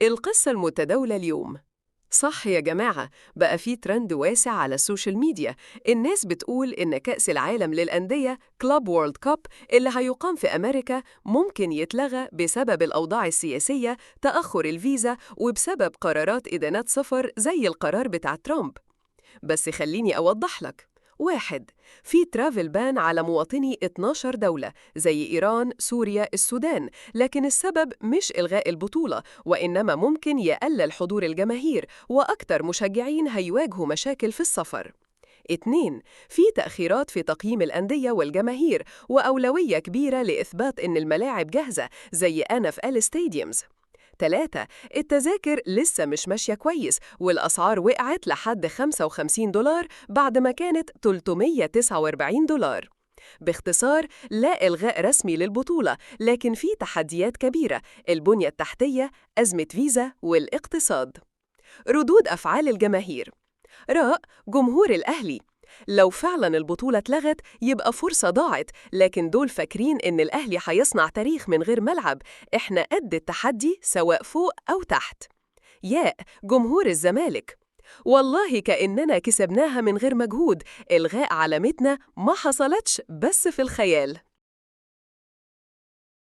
القصة المتداولة اليوم. صح يا جماعة، بقى في ترند واسع على السوشيال ميديا. الناس بتقول إن كأس العالم للأندية كلاب وورلد كاب اللي هيقام في أمريكا ممكن يتلغى بسبب الأوضاع السياسية، تأخر الفيزا، وبسبب قرارات إدانات سفر زي القرار بتاع ترامب. بس خليني أوضح لك. واحد، في ترافل بان على مواطني 12 دولة زي إيران، سوريا، السودان، لكن السبب مش إلغاء البطولة، وإنما ممكن يقلل حضور الجماهير وأكتر مشجعين هيواجهوا مشاكل في السفر. اتنين، في تأخيرات في تقييم الأندية والجماهير وأولوية كبيرة لإثبات إن الملاعب جاهزة زي NFL ستاديومز. 3. التذاكر لسه مش ماشية كويس، والأسعار وقعت لحد $55 بعد ما كانت $349. باختصار، لا إلغاء رسمي للبطولة، لكن في تحديات كبيرة: البنية التحتية، أزمة فيزا، والاقتصاد. ردود أفعال الجماهير. جمهور الأهلي: لو فعلا البطولة اتلغت يبقى فرصة ضاعت، لكن دول فاكرين إن الأهلي هيصنع تاريخ من غير ملعب. إحنا قد التحدي سواء فوق أو تحت. جمهور الزمالك: والله كأننا كسبناها من غير مجهود، إلغاء علامتنا ما حصلتش بس في الخيال.